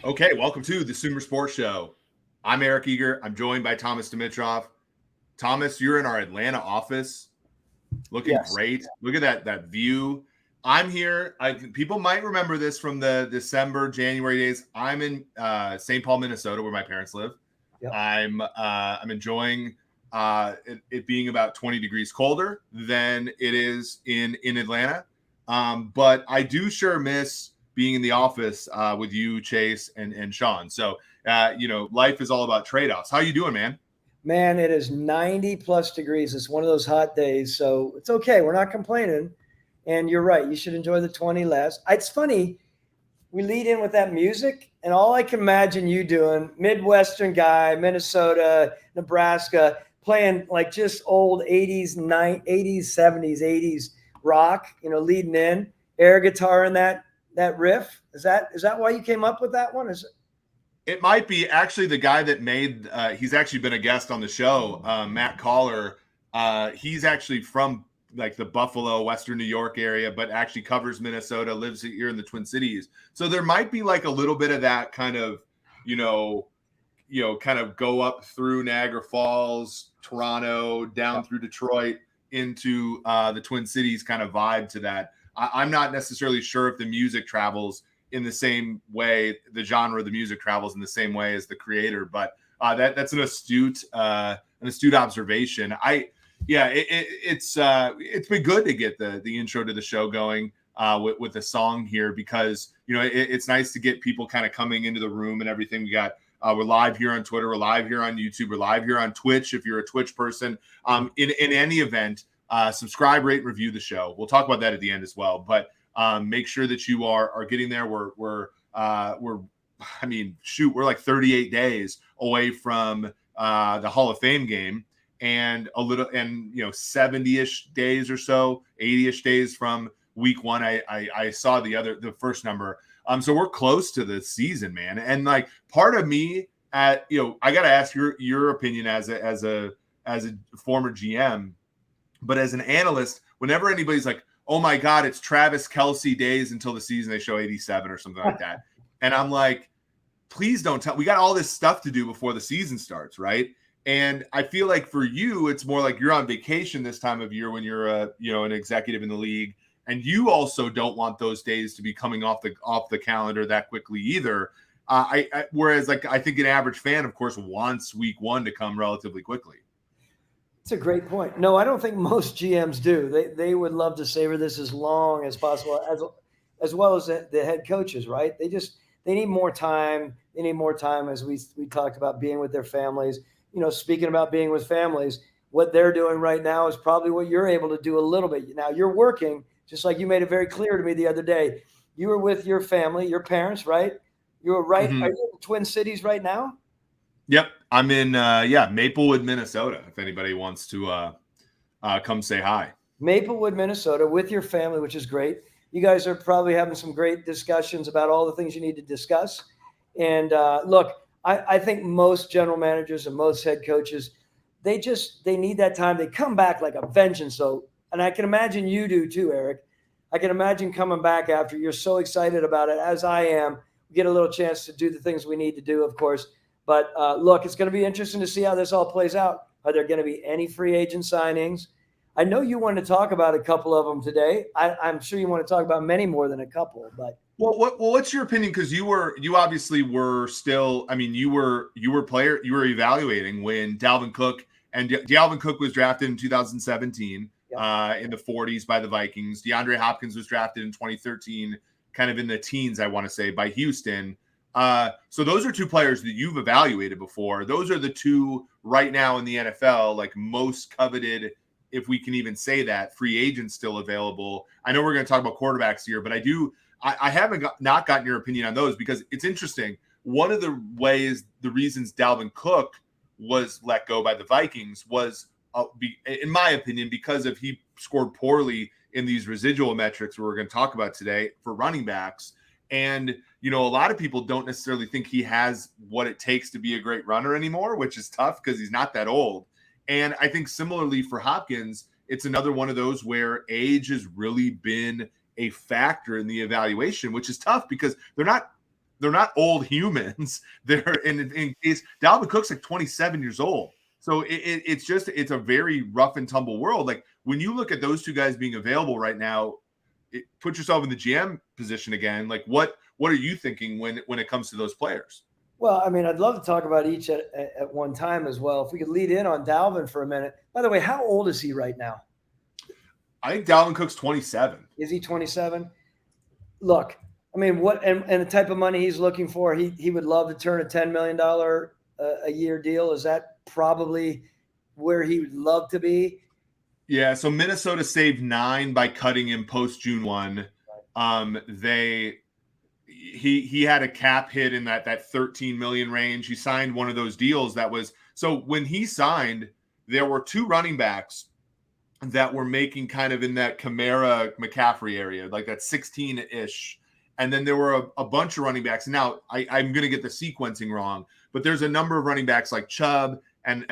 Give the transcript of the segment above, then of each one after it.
Okay, welcome to the Sumer Sports Show. I'm Eric Eager. I'm joined by Thomas Dimitroff. Thomas, you're in our Atlanta office, looking Yes. great. Look at that view. I'm here. People might remember this from the December, January days. I'm in St. Paul, Minnesota, where my parents live. Yep. I'm enjoying it being about 20 degrees colder than it is in Atlanta. But I do sure miss being in the office with you, Chase, and Sean. So, life is all about trade-offs. How you doing, man? Man, it is 90 plus degrees. It's one of those hot days. So it's okay. We're not complaining. And you're right. You should enjoy the 20 less. It's funny. We lead in with that music, and all I can imagine you doing, Midwestern guy, Minnesota, Nebraska, playing like just old 80s, 80s, 70s, 80s rock, leading in, air guitar in that riff. Is that why you came up with that one? It might be actually the guy that made. He's actually been a guest on the show, Matt Collar. He's actually from like the Buffalo, Western New York area, but actually covers Minnesota, lives here in the Twin Cities. So there might be like a little bit of that kind of, kind of go up through Niagara Falls, Toronto, down through Detroit into the Twin Cities kind of vibe to that. I'm not necessarily sure if the music travels in the same way, the genre of the music travels in the same way as the creator, but that's an astute observation. It's been good to get the intro to the show going with the song here, because it's nice to get people kind of coming into the room and everything. We got we're live here on Twitter, we're live here on YouTube, we're live here on Twitch if you're a Twitch person. In any event, subscribe, rate, review the show. We'll talk about that at the end as well, but make sure that you are getting there. We're like 38 days away from the Hall of Fame game, and 70-ish days or so, 80-ish days from week one. I saw the first number. So we're close to the season, man. And like part of me I got to ask your opinion as a former GM, but as an analyst, whenever anybody's like, oh my God, it's Travis Kelce days until the season, they show 87 or something like that. And I'm like, please don't tell. We got all this stuff to do before the season starts, right? And I feel like for you, it's more like you're on vacation this time of year when you're an executive in the league, and you also don't want those days to be coming off the calendar that quickly either. Whereas like I think an average fan, of course, wants week one to come relatively quickly. It's a great point. No, I don't think most GMs do. They would love to savor this as long as possible, as well as the head coaches, right? They need more time. They need more time, as we talked about, being with their families. Speaking about being with families, what they're doing right now is probably what you're able to do a little bit. Now you're working, just like you made it very clear to me the other day. You were with your family, your parents, right? You were right. Mm-hmm. Are you in the Twin Cities right now? Yep. I'm in, Maplewood, Minnesota, if anybody wants to come say hi. Maplewood, Minnesota, with your family, which is great. You guys are probably having some great discussions about all the things you need to discuss. And look, I think most general managers and most head coaches, they need that time. They come back like a vengeance. So, and I can imagine you do too, Eric. I can imagine coming back after you're so excited about it, as I am. We get a little chance to do the things we need to do, of course. But look, it's going to be interesting to see how this all plays out. Are there going to be any free agent signings? I know you wanted to talk about a couple of them today. I'm sure you want to talk about many more than a couple. But what's your opinion? Because you obviously were still. I mean, you were evaluating when Dalvin Cook was drafted in 2017 in the 40s by the Vikings. DeAndre Hopkins was drafted in 2013, kind of in the teens, I want to say, by Houston. So those are two players that you've evaluated before. Those are the two right now in the NFL, like most coveted, if we can even say that, free agents still available. I know we're going to talk about quarterbacks here, but I haven't not gotten your opinion on those, because it's interesting. One of the reasons Dalvin Cook was let go by the Vikings was, in my opinion, because he scored poorly in these residual metrics we're going to talk about today for running backs. And, a lot of people don't necessarily think he has what it takes to be a great runner anymore, which is tough because he's not that old. And I think similarly for Hopkins, it's another one of those where age has really been a factor in the evaluation, which is tough because they're not they're not old humans. They're in case Dalvin Cook's like 27 years old. So it's a very rough and tumble world. Like when you look at those two guys being available right now, put yourself in the GM position again. Like what are you thinking when it comes to those players? Well, I mean, I'd love to talk about each at one time as well. If we could lead in on Dalvin for a minute. By the way, how old is he right now? I think Dalvin Cook's 27. Is he 27? Look, I mean, what and the type of money he's looking for, he would love to turn a $10 million a year deal. Is that probably where he would love to be? Yeah, so Minnesota saved 9 by cutting him post June 1. He had a cap hit in that 13 million range. He signed one of those deals that was so when he signed, there were 2 running backs that were making kind of in that Kamara McCaffrey area, like that 16-ish. And then there were a bunch of running backs. Now I'm going to get the sequencing wrong, but there's a number of running backs like Chubb and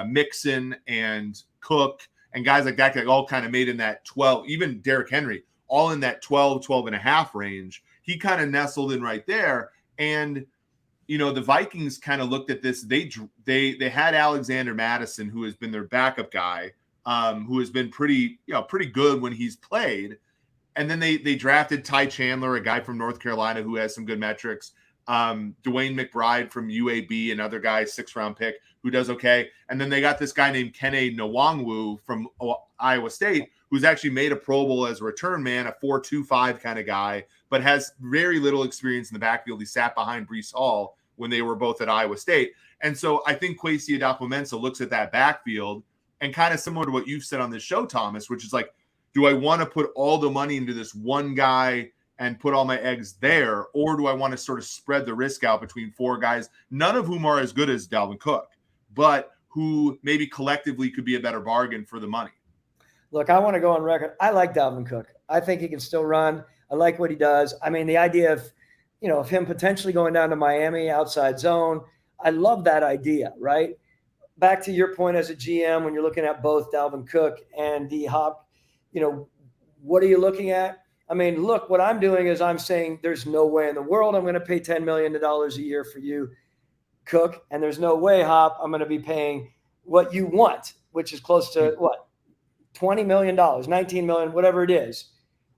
Mixon and Cook and guys like that all kind of made in that 12, even Derrick Henry, all in that 12 and a half range. He kind of nestled in right there. And, you know, the Vikings kind of looked at this. They had Alexander Madison, who has been their backup guy, who has been pretty good when he's played. And then they drafted Ty Chandler, a guy from North Carolina who has some good metrics. Dwayne McBride from UAB, another guy, 6th-round pick who does okay. And then they got this guy named Kene Nwangwu from Iowa State, who's actually made a Pro Bowl as a return man, a 4.25 kind of guy, but has very little experience in the backfield. He sat behind Breece Hall when they were both at Iowa State. And so I think Kwesi Adofo-Mensah looks at that backfield and kind of similar to what you've said on this show, Thomas, which is like, do I want to put all the money into this one guy and put all my eggs there, or do I want to sort of spread the risk out between 4 guys, none of whom are as good as Dalvin Cook, but who maybe collectively could be a better bargain for the money? Look, I want to go on record. I like Dalvin Cook. I think he can still run. I like what he does. I mean, the idea of him potentially going down to Miami outside zone, I love that idea, right? Back to your point as a GM, when you're looking at both Dalvin Cook and D Hop, what are you looking at? I mean, look, what I'm doing is I'm saying there's no way in the world I'm going to pay $10 million a year for you, Cook, and there's no way, Hop, I'm going to be paying what you want, which is close to what? $20 million, $19 million, whatever it is.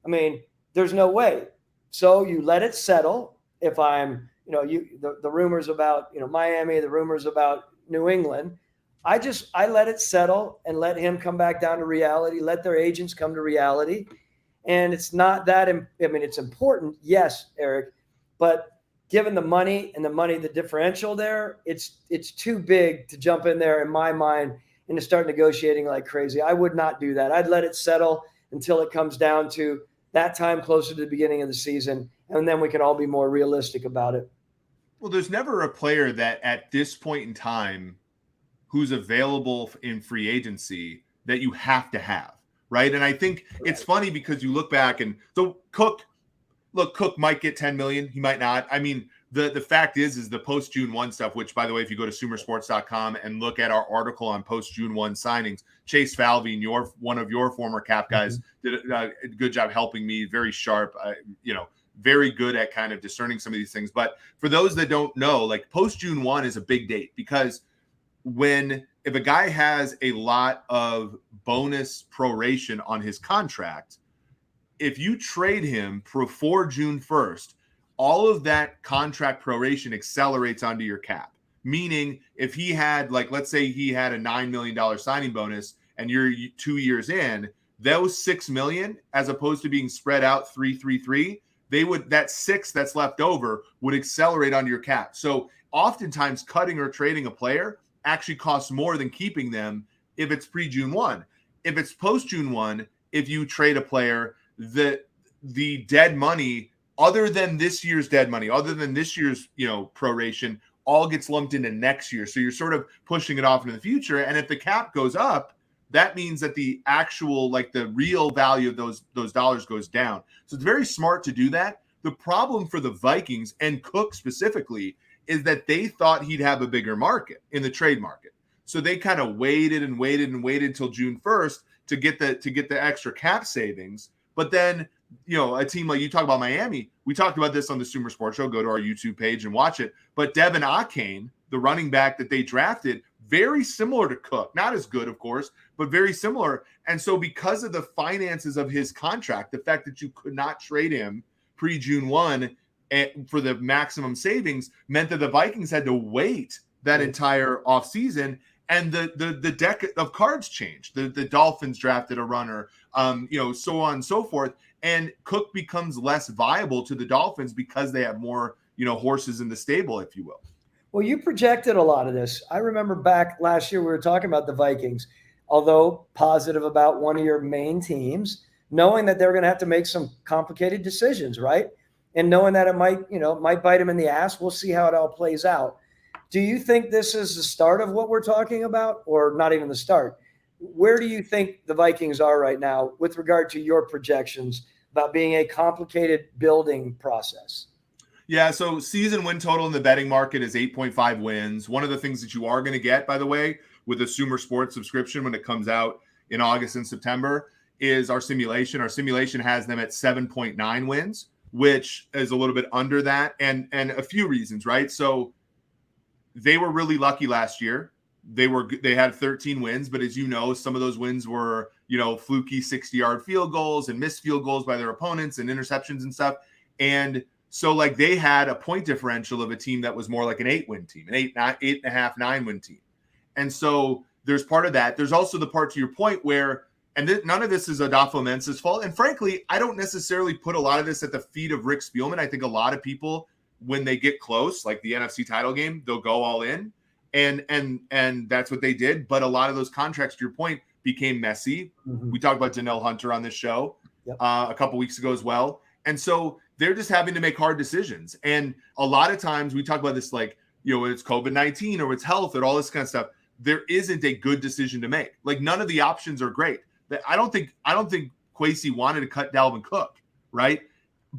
I mean, there's no way. So you let it settle. If I'm, the rumors about, Miami, the rumors about New England, I let it settle and let him come back down to reality, let their agents come to reality. And it's not that, it's important. Yes, Eric, but given the money, the differential there, it's too big to jump in there in my mind and to start negotiating like crazy. I would not do that. I'd let it settle until it comes down to that time closer to the beginning of the season. And then we can all be more realistic about it. Well, there's never a player that at this point in time who's available in free agency that you have to have, right? And I think it's funny because you look back and so Cook might get 10 million. He might not. I mean, the fact is the post June 1 stuff, which by the way, if you go to sumersports.com and look at our article on post June 1 signings, Chase Falvey, one of your former cap guys, did a good job helping me, very sharp, very good at kind of discerning some of these things. But for those that don't know, like post June 1 is a big date because if a guy has a lot of bonus proration on his contract, if you trade him before June 1st, all of that contract proration accelerates onto your cap. Meaning if he had, like, let's say he had a $9 million signing bonus and you're 2 years in, those $6 million, as opposed to being spread out 3-3-3, that 6 that's left over would accelerate onto your cap. So oftentimes cutting or trading a player actually costs more than keeping them if it's pre-June 1. If it's post-June 1, if you trade a player, the dead money, other than this year's dead money, other than this year's, proration, all gets lumped into next year. So you're sort of pushing it off into the future. And if the cap goes up, that means that the actual, like the real value of those dollars goes down. So it's very smart to do that. The problem for the Vikings and Cook specifically is that they thought he'd have a bigger market in the trade market. So they kind of waited until June 1st to get the extra cap savings. But then a team like you talk about Miami. We talked about this on the Sumer Sports Show. Go to our YouTube page and watch it. But Devin Akane, the running back that they drafted, very similar to Cook. Not as good, of course, but very similar. And so because of the finances of his contract, the fact that you could not trade him pre-June 1 for the maximum savings meant that the Vikings had to wait that entire offseason. And the deck of cards changed. The Dolphins drafted a runner, so on and so forth. And Cook becomes less viable to the Dolphins because they have more, horses in the stable, if you will. Well, you projected a lot of this. I remember back last year we were talking about the Vikings, although positive about one of your main teams, knowing that they're going to have to make some complicated decisions, right? And knowing that it might bite them in the ass. We'll see how it all plays out. Do you think this is the start of what we're talking about, or not even the start? Where do you think the Vikings are right now with regard to your projections about being a complicated building process? Yeah, so season win total in the betting market is 8.5 wins. One of the things that you are going to get, by the way, with the Sumer Sports subscription when it comes out in August and September is our simulation. Our simulation has them at 7.9 wins, which is a little bit under that, and a few reasons, right? So they were really lucky last year. They had 13 wins, but as you know, some of those wins were, fluky 60-yard field goals and missed field goals by their opponents and interceptions and stuff. And so they had a point differential of a team that was more like an 8-win team, an 8.5, 9-win team. And so there's part of that. There's also the part to your point where, none of this is Adolfo Mensa's fault. And frankly, I don't necessarily put a lot of this at the feet of Rick Spielman. I think a lot of people, when they get close, like the NFC title game, they'll go all in. And that's what they did. But a lot of those contracts, to your point, became messy. Mm-hmm. We talked about Danielle Hunter on this show a couple weeks ago as well. And so they're just having to make hard decisions. And a lot of times we talk about this it's COVID-19 or it's health or all this kind of stuff. There isn't a good decision to make. None of the options are great. I don't think Kwesi wanted to cut Dalvin Cook, right?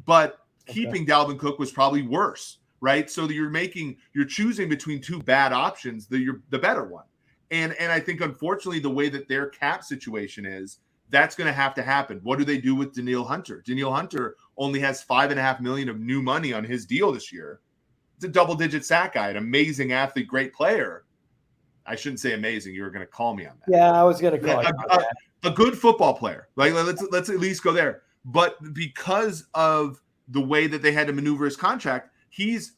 But keeping Dalvin Cook was probably worse, right? So that you're choosing between two bad options, the better one. And I think unfortunately the way that their cap situation is, that's going to have to happen. What do they do with Danielle Hunter? Danielle Hunter only has $5.5 million of new money on his deal this year. It's a double-digit sack guy, an amazing athlete, great player. I shouldn't say amazing. You were going to call me on that. Yeah, I was going to call you on that. A good football player. Let's at least go there. But because of the way that they had to maneuver his contract, he's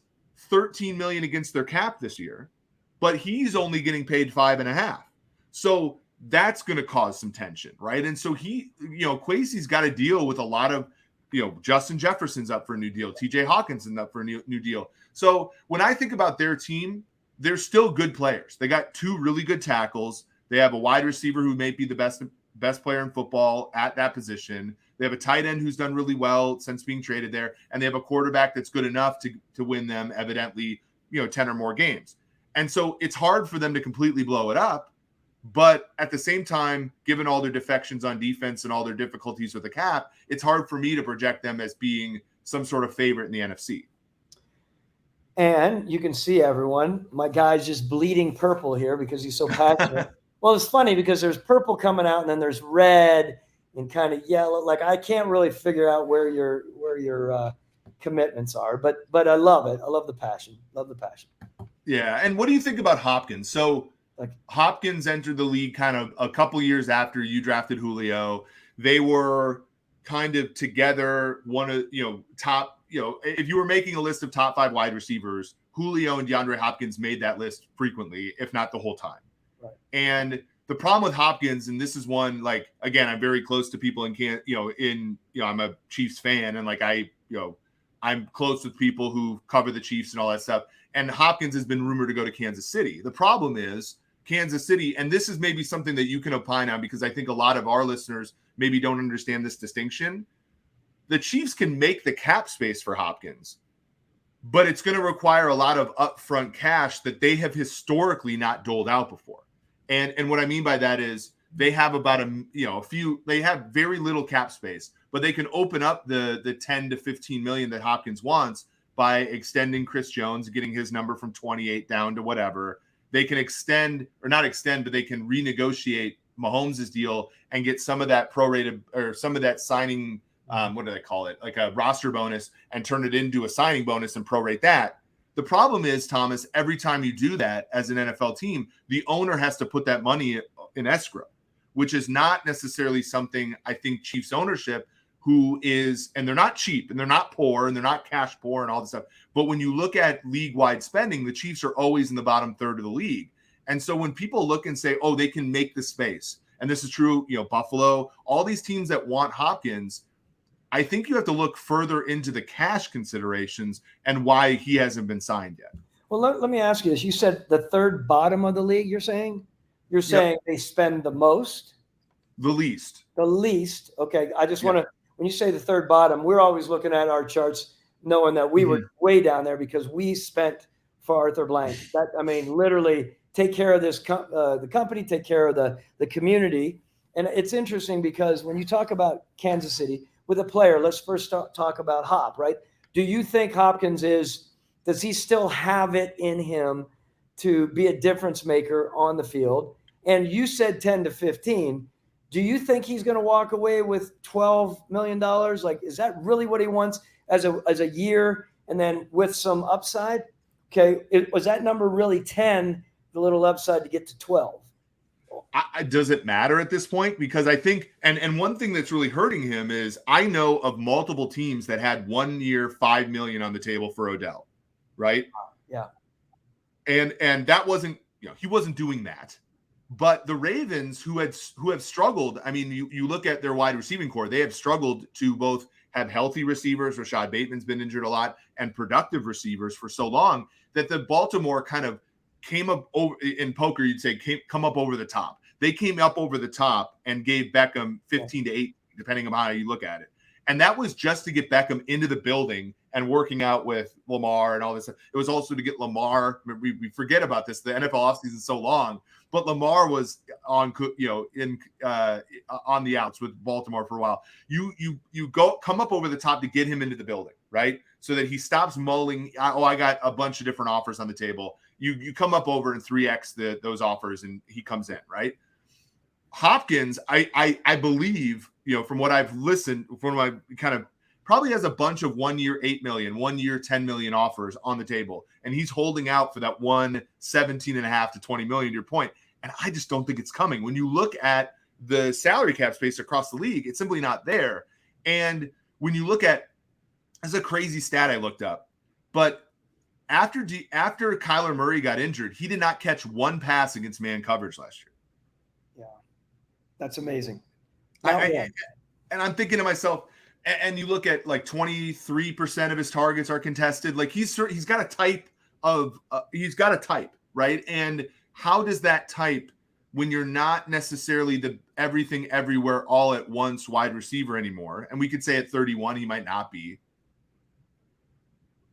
$13 million against their cap this year, but he's only getting paid $5.5. So that's going to cause some tension, right? And so Kwesi's got to deal with a lot of, Justin Jefferson's up for a new deal. TJ Hawkins is up for a new deal. So when I think about their team, they're still good players. They got two really good tackles. They have a wide receiver who may be the best player in football at that position. They have a tight end who's done really well since being traded there. And they have a quarterback that's good enough to win them, evidently, 10 or more games. And so it's hard for them to completely blow it up. But at the same time, given all their defections on defense and all their difficulties with the cap, it's hard for me to project them as being some sort of favorite in the NFC. And you can see, everyone, my guy's just bleeding purple here because he's so passionate. Well, it's funny because there's purple coming out and then there's red and kind of yellow. I can't really figure out where your commitments are, but I love it. I love the passion. Yeah. And what do you think about Hopkins? So Hopkins entered the league kind of a couple years after you drafted Julio. They were kind of together, one of, top, if you were making a list of top 5 wide receivers, Julio and DeAndre Hopkins made that list frequently, if not the whole time. Right. And the problem with Hopkins, and this is one, again, I'm very close to people I'm a Chiefs fan, and I'm close with people who cover the Chiefs and all that stuff. And Hopkins has been rumored to go to Kansas City. The problem is Kansas City, and this is maybe something that you can opine on because I think a lot of our listeners maybe don't understand this distinction. The Chiefs can make the cap space for Hopkins, but it's going to require a lot of upfront cash that they have historically not doled out before. And what I mean by that is they have about they have very little cap space, but they can open up the 10 to 15 million that Hopkins wants by extending Chris Jones, getting his number from 28 down to whatever. They can extend, or not extend, but they can renegotiate Mahomes' deal and get some of that prorated or some of that signing what do they call it? Like a roster bonus, and turn it into a signing bonus and prorate that. The problem is, Thomas, every time you do that as an NFL team, the owner has to put that money in escrow, which is not necessarily something I think Chiefs ownership, who is, and they're not cheap and they're not poor and they're not cash poor and all this stuff. But when you look at league-wide spending, the Chiefs are always in the bottom third of the league. And so when people look and say, oh, they can make the space, and this is true, Buffalo, all these teams that want Hopkins, I think you have to look further into the cash considerations and why he hasn't been signed yet. Well, let me ask you this. You said the third bottom of the league, you're saying? You're saying they spend the most? The least. The least. Okay. I just want to, when you say the third bottom, we're always looking at our charts knowing that we were way down there because we spent for Arthur Blank. Literally take care of this the company, take care of the community. And it's interesting because when you talk about Kansas City with a player, let's first talk about Hop, right? Do you think Hopkins does he still have it in him to be a difference maker on the field? And you said 10 to 15. Do you think he's going to walk away with $12 million? Like, is that really what he wants as a year and then with some upside? Okay. Was that number really 10, the little upside to get to 12? Does it matter at this point? Because I think, and one thing that's really hurting him is I know of multiple teams that had 1 year, $5 million on the table for Odell, right? Yeah. And that wasn't, he wasn't doing that. But the Ravens, who have struggled, I mean, you look at their wide receiving core, they have struggled to both have healthy receivers, Rashad Bateman's been injured a lot, and productive receivers for so long that the Baltimore kind of came up over, in poker, you'd say, come up over the top. They came up over the top and gave Beckham 15 to 8, depending on how you look at it. And that was just to get Beckham into the building and working out with Lamar and all this. It was also to get Lamar. We forget about this. The NFL offseason is so long, but Lamar was on, on the outs with Baltimore for a while. You come up over the top to get him into the building, right? So that he stops mulling. I got a bunch of different offers on the table. You come up over and 3x those offers, and he comes in, right? Hopkins, I believe, from what I've listened, from my kind of probably has a bunch of 1 year, $8 million, 1 year, $10 million offers on the table. And he's holding out for that 17.5 to 20 million, to your point. And I just don't think it's coming. When you look at the salary cap space across the league, it's simply not there. And when you look at, that's a crazy stat I looked up, but after Kyler Murray got injured, he did not catch one pass against man coverage last year. Yeah, that's amazing. And I'm thinking to myself, and you look at like 23% of his targets are contested. Like he's got a type, right? And how does that type, when you're not necessarily the everything everywhere all at once wide receiver anymore? And we could say at 31 he might not be.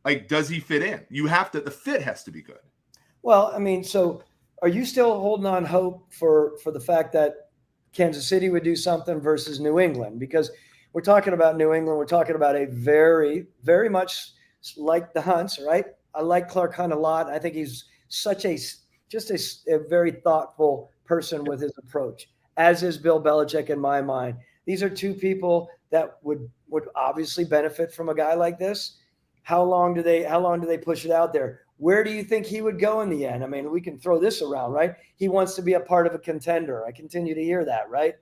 Like, does he fit in? The fit has to be good. Well, I mean, so are you still holding on hope for the fact that Kansas City would do something versus New England? Because we're talking about New England. We're talking about a very, very much like the Hunts, right? I like Clark Hunt a lot. I think he's such a very thoughtful person with his approach, as is Bill Belichick in my mind. These are two people that would obviously benefit from a guy like this. How long do they push it out there? Where do you think he would go in the end? I mean, we can throw this around, right? He wants to be a part of a contender. I continue to hear that, right?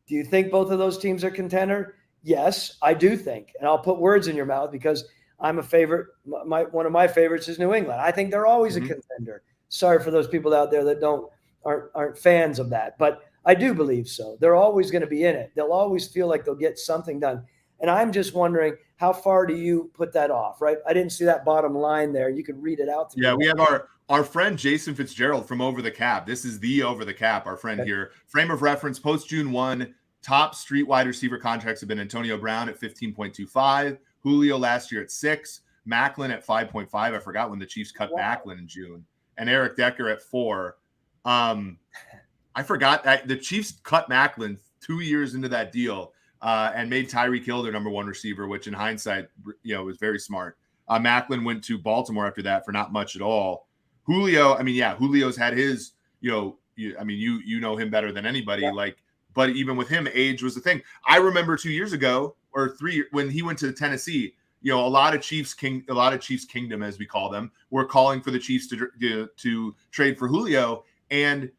Do you think both of those teams are contender? Yes, I do think. And I'll put words in your mouth because I'm a favorite. One of my favorites is New England. I think they're always a contender. Sorry for those people out there that aren't fans of that, but I do believe so. They're always going to be in it. They'll always feel like they'll get something done. And I'm just wondering, how far do you put that off, right? I didn't see that bottom line there. You could read it out to me. Yeah, we have our friend Jason Fitzgerald from Over the Cap. This is the Over the Cap, our friend here. Frame of reference, post June 1, top street wide receiver contracts have been Antonio Brown at 15.25, Julio last year at 6, Macklin at 5.5. I forgot when the Chiefs cut Macklin in June, and Eric Decker at 4. I forgot that the Chiefs cut Macklin 2 years into that deal. And made Tyreek Hill their number one receiver, which in hindsight, was very smart. Macklin went to Baltimore after that for not much at all. Julio, Julio's had his, you know him better than anybody. Yeah. Like but even with him, age was the thing. I remember 2 years ago or 3 when he went to Tennessee. A lot of Chiefs Kingdom, as we call them, were calling for the Chiefs to trade for Julio. And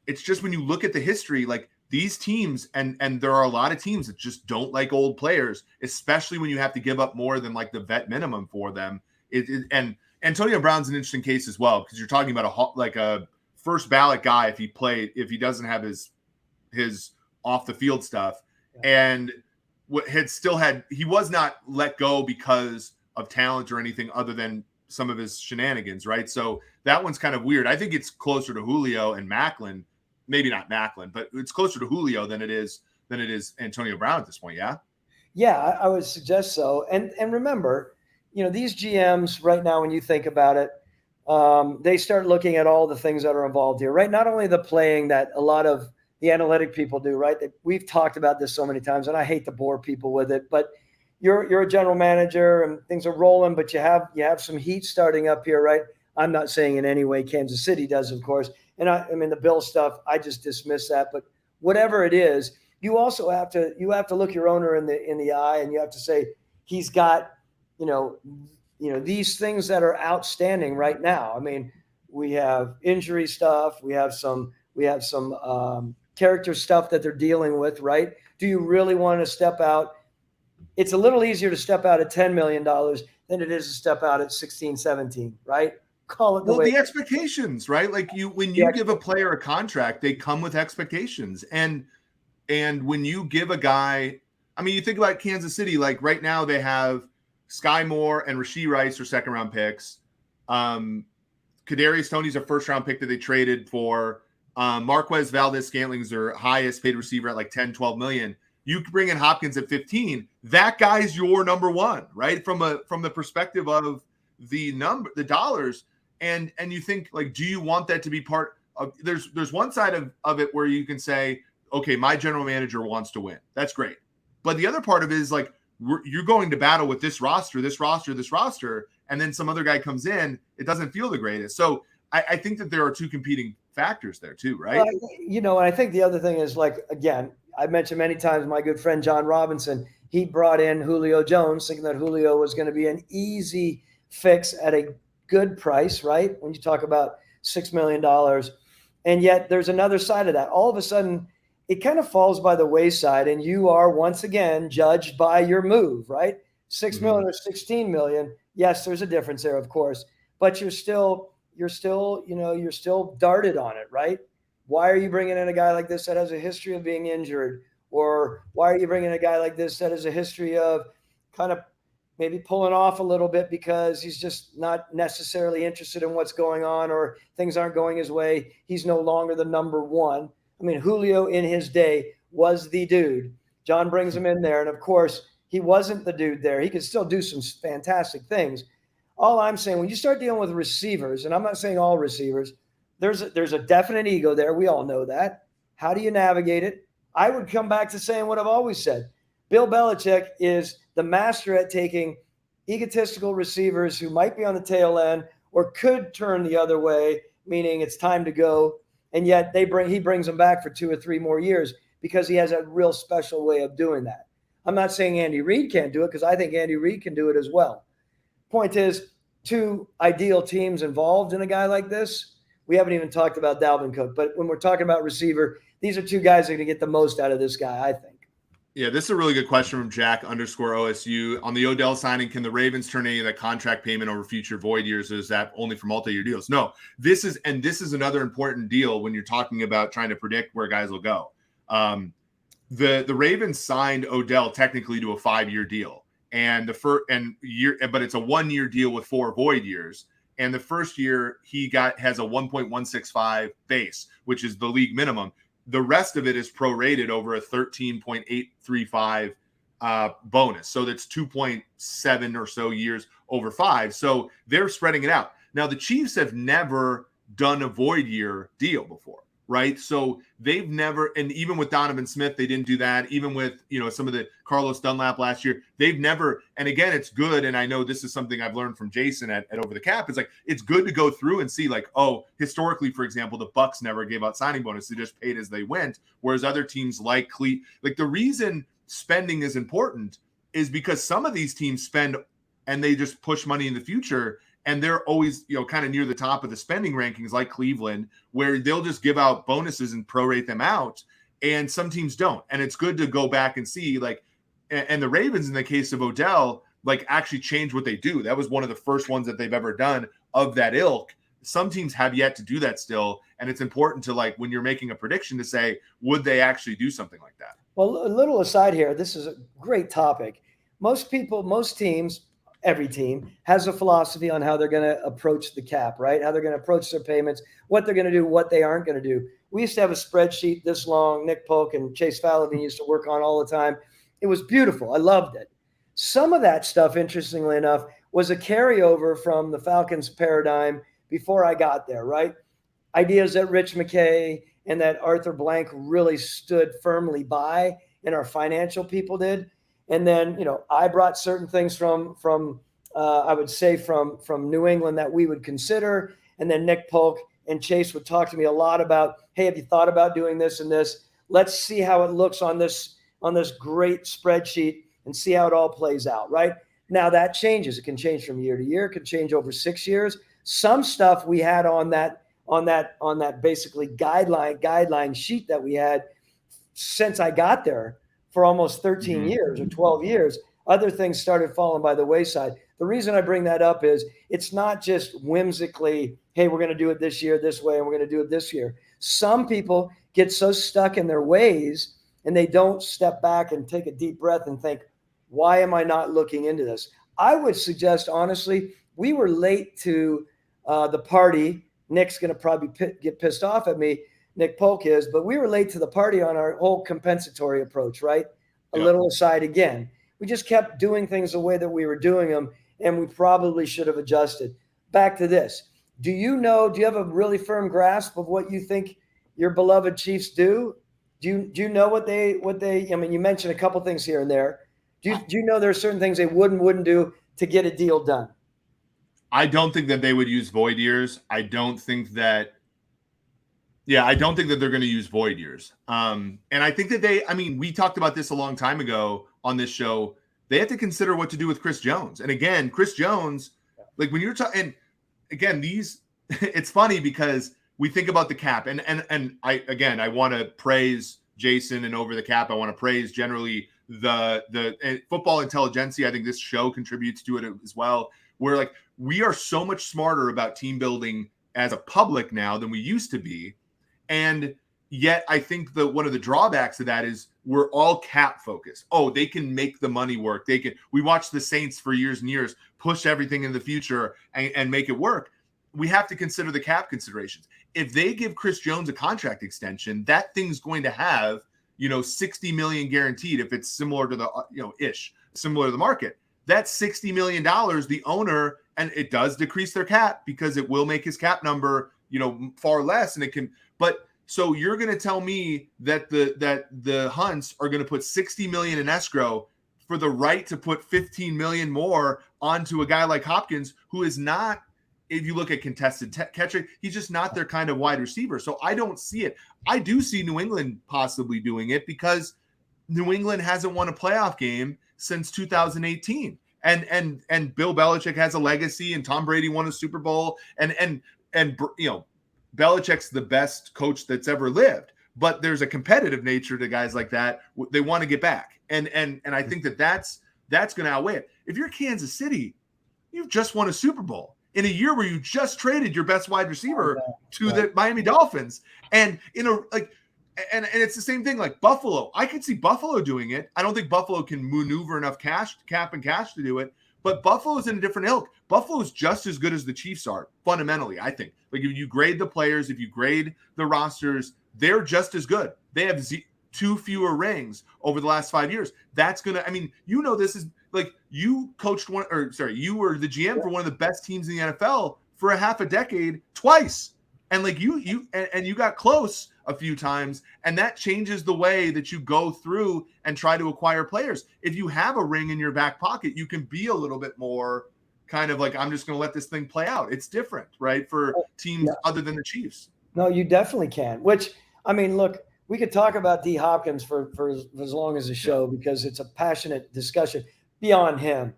it's just when you look at the history, like these teams, and there are a lot of teams that just don't like old players, especially when you have to give up more than like the vet minimum for them. And Antonio Brown's an interesting case as well, because you're talking about a first ballot guy if he doesn't have his off the field stuff, and he was not let go because of talent or anything other than some of his shenanigans, right? So that one's kind of weird. I think it's closer to Julio and Macklin, maybe not Macklin, but it's closer to Julio than it is Antonio Brown at this point. Yeah. Yeah, I would suggest so. And remember, these GMs right now, when you think about it, they start looking at all the things that are involved here, right? Not only the playing that a lot of the analytic people do, right? We've talked about this so many times, and I hate to bore people with it, but you're a general manager and things are rolling, but you have some heat starting up here, right? I'm not saying in any way Kansas City does, of course. And I mean, the Bill stuff, I just dismiss that. But whatever it is, you also have to look your owner in the eye, and you have to say he's got, these things that are outstanding right now. I mean, we have injury stuff, we have some character stuff that they're dealing with, right? Do you really want to step out? It's a little easier to step out at $10 million than it is to step out at 16, 17, right? Call it the expectations, right? Like when you give a player a contract, they come with expectations. And when you give a guy, I mean, you think about Kansas City, like right now they have Sky Moore and Rashee Rice are second round picks. Kadarius Toney's a first round pick that they traded for. Marquez Valdez-Scantling's their highest paid receiver at like 10, 12 million. You bring in Hopkins at 15. That guy's your number one, right? From the perspective of the dollars. And you think, like, do you want that to be part of? There's one side of it where you can say, okay, my general manager wants to win. That's great. But the other part of it is like, you're going to battle with this roster, and then some other guy comes in. It doesn't feel the greatest. So I think that there are two competing factors there too, right? And I think the other thing is, like, again, I've mentioned many times my good friend John Robinson, he brought in Julio Jones thinking that Julio was going to be an easy fix at a good price, right? When you talk about $6 million. And yet there's another side of that. All of a sudden, it kind of falls by the wayside, and you are once again judged by your move, right? $6 million or 16 million. Yes, there's a difference there, of course, but you're still darted on it, right? Why are you bringing in a guy like this that has a history of being injured? Or why are you bringing in a guy like this that has a history of kind of maybe pulling off a little bit because he's just not necessarily interested in what's going on, or things aren't going his way? He's no longer the number one. I mean, Julio in his day was the dude. John brings him in there, and of course, he wasn't the dude there. He could still do some fantastic things. All I'm saying, when you start dealing with receivers, and I'm not saying all receivers, there's a definite ego there. We all know that. How do you navigate it? I would come back to saying what I've always said. Bill Belichick is the master at taking egotistical receivers who might be on the tail end or could turn the other way, meaning it's time to go, and yet he brings them back for 2 or 3 more years because he has a real special way of doing that. I'm not saying Andy Reid can't do it, because I think Andy Reid can do it as well. Point is, 2 ideal teams involved in a guy like this. We haven't even talked about Dalvin Cook, but when we're talking about receiver, these are 2 guys that are going to get the most out of this guy, I think. Yeah, this is a really good question from Jack_OSU. On the Odell signing, can the Ravens turn any of that contract payment over future void years? Or is that only for multi-year deals? No, this is another important deal when you're talking about trying to predict where guys will go. The Ravens signed Odell technically to a 5-year deal, but it's a 1-year deal with 4 void years. And the first year has a 1.165 base, which is the league minimum. The rest of it is prorated over a 13.835 bonus. So that's 2.7 or so years over 5. So they're spreading it out. Now, the Chiefs have never done a void year deal before, right? So they've never, and even with Donovan Smith, they didn't do that. Even with, some of the Carlos Dunlap last year, they've never, and again, it's good. And I know this is something I've learned from Jason at Over the Cap. It's like, it's good to go through and see like, oh, historically, for example, the Bucks never gave out signing bonus. They just paid as they went. Whereas other teams like the reason spending is important is because some of these teams spend and they just push money in the future. And they're always, kind of near the top of the spending rankings like Cleveland, where they'll just give out bonuses and prorate them out. And some teams don't. And it's good to go back and see, like, and the Ravens, in the case of Odell, like actually change what they do. That was one of the first ones that they've ever done of that ilk. Some teams have yet to do that still. And it's important to, like, when you're making a prediction, to say, would they actually do something like that? Well, a little aside here, this is a great topic. Most teams, every team has a philosophy on how they're going to approach the cap, right? How they're going to approach their payments, what they're going to do, what they aren't going to do. We used to have a spreadsheet this long. Nick Polk and Chase Falvey used to work on all the time. It was beautiful. I loved it. Some of that stuff, interestingly enough, was a carryover from the Falcons paradigm before I got there, right? Ideas that Rich McKay and that Arthur Blank really stood firmly by, and our financial people did. And then, I brought certain things from I would say from New England that we would consider. And then Nick Polk and Chase would talk to me a lot about, hey, have you thought about doing this and this? Let's see how it looks on this great spreadsheet and see how it all plays out, right? Now that changes. It can change from year to year. It can change over 6 years. Some stuff we had on that basically guideline sheet that we had since I got there for almost 13 years or 12 years. Other things started falling by the wayside. The reason I bring that up is it's not just whimsically, hey, we're going to do it this year this way and we're going to do it this year. Some people get so stuck in their ways and they don't step back and take a deep breath and think, why am I not looking into this? I would suggest, honestly, we were late to the party. Nick's going to probably get pissed off at me. Nick Polk is, but we were late to the party on our whole compensatory approach, right? A little aside again. We just kept doing things the way that we were doing them, and we probably should have adjusted. Back to this. Do you have a really firm grasp of what you think your beloved Chiefs do? Do you know what they, I mean, you mentioned a couple things here and there. Do you know there are certain things they wouldn't do to get a deal done? I don't think that they would use void years. I don't think that they're going to use void years. And I think that we talked about this a long time ago on this show. They have to consider what to do with Chris Jones. And again, Chris Jones, like when you're talking, and again, it's funny because we think about the cap and I want to praise Jason and Over the Cap. I want to praise generally the football intelligentsia. I think this show contributes to it as well. Where like we are so much smarter about team building as a public now than we used to be. And yet I think one of the drawbacks of that is we're all cap focused. Oh, they can make the money work. We watched the Saints for years and years, push everything in the future and make it work. We have to consider the cap considerations. If they give Chris Jones a contract extension, that thing's going to have, $60 million guaranteed if it's similar to similar to the market. That's $60 million, the owner, and it does decrease their cap because it will make his cap number, far less. And it can, but so you're going to tell me that the Hunts are going to put $60 million in escrow for the right to put $15 million more onto a guy like Hopkins, who is not, if you look at contested catcher, he's just not their kind of wide receiver. So I don't see it. I do see New England possibly doing it because New England hasn't won a playoff game since 2018. And Bill Belichick has a legacy, and Tom Brady won a Super Bowl, and Belichick's the best coach that's ever lived. But there's a competitive nature to guys like that. They want to get back, and I think that's going to outweigh it. If you're Kansas City, you've just won a Super Bowl in a year where you just traded your best wide receiver to the Miami Dolphins, and And it's the same thing like Buffalo. I could see Buffalo doing it. I don't think Buffalo can maneuver enough cap and cash to do it. But Buffalo's in a different ilk. Buffalo's just as good as the Chiefs are, fundamentally, I think. Like if you grade the players, if you grade the rosters, they're just as good. They have 2 fewer rings over the last 5 years. That's going to, this is like you coached you were the GM for one of the best teams in the NFL for a half a decade twice. And like you got close a few times, and that changes the way that you go through and try to acquire players. If you have a ring in your back pocket, you can be a little bit more kind of like, I'm just going to let this thing play out. It's different, right, for teams other than the Chiefs. No, you definitely can. Which, I mean, look, we could talk about D. Hopkins for as long as the show because it's a passionate discussion beyond him.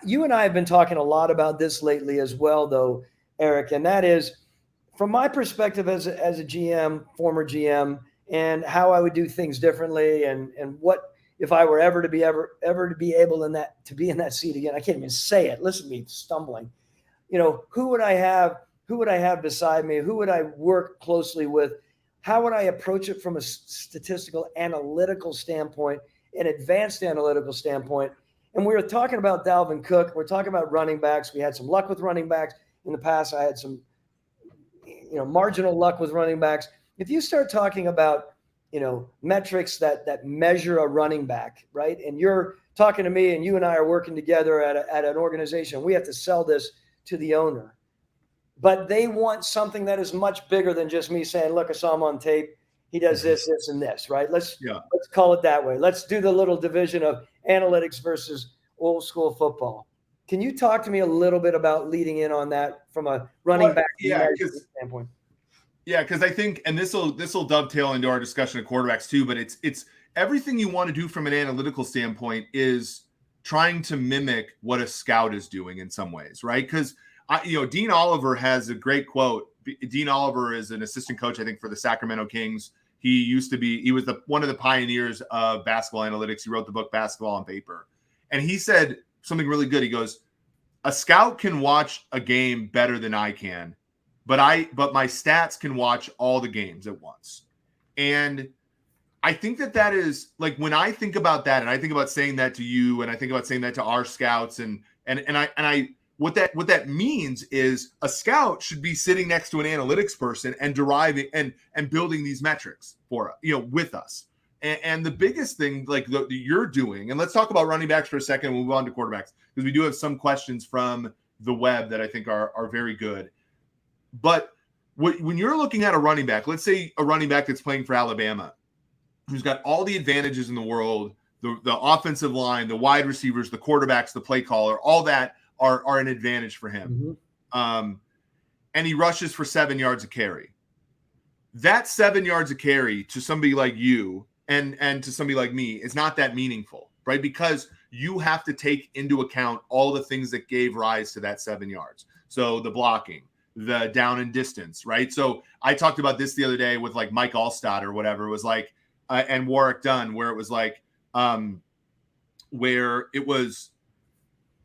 You and I have been talking a lot about this lately as well, though, Eric, and that is from my perspective as a GM, former GM, and how I would do things differently, and what if I were ever to be able to be in that seat again. I can't even say it. Listen to me stumbling. You know, who would I have? Who would I have beside me? Who would I work closely with? How would I approach it from a statistical, analytical standpoint, an advanced analytical standpoint? And we were talking about Dalvin Cook. We're talking about running backs. We had some luck with running backs in the past. I had some, marginal luck with running backs. If you start talking about, metrics that measure a running back, right? And you're talking to me, and you and I are working together at an organization. We have to sell this to the owner. But they want something that is much bigger than just me saying, look, I saw him on tape. He does this, this, and this, right? Let's call it that way. Let's do the little division of analytics versus old school football. Can you talk to me a little bit about leading in on that from a running back standpoint? Yeah, because I think, and this will dovetail into our discussion of quarterbacks too, but it's everything you want to do from an analytical standpoint is trying to mimic what a scout is doing in some ways, right? Because Dean Oliver has a great quote. Dean Oliver is an assistant coach, I think, for the Sacramento Kings. He was one of the pioneers of basketball analytics. He wrote the book Basketball on Paper. And he said something really good. He goes, a scout can watch a game better than I can, but my stats can watch all the games at once. And I think that is like, when I think about that, and I think about saying that to you, and I think about saying that to our scouts, and what that means is a scout should be sitting next to an analytics person and deriving and building these metrics for with us. And the biggest thing you're doing, and let's talk about running backs for a second, and we'll move on to quarterbacks, because we do have some questions from the web that I think are very good. But when you're looking at a running back, let's say a running back that's playing for Alabama, who's got all the advantages in the world, the offensive line, the wide receivers, the quarterbacks, the play caller, all that are an advantage for him. Mm-hmm. And he rushes for 7 yards a carry. That 7 yards a carry to somebody like you and to somebody like me is not that meaningful, right? Because you have to take into account all the things that gave rise to that 7 yards. So the blocking, the down and distance, right? So I talked about this the other day with like Mike Allstott or whatever. It was like, and Warwick Dunn, where it was like, where it was,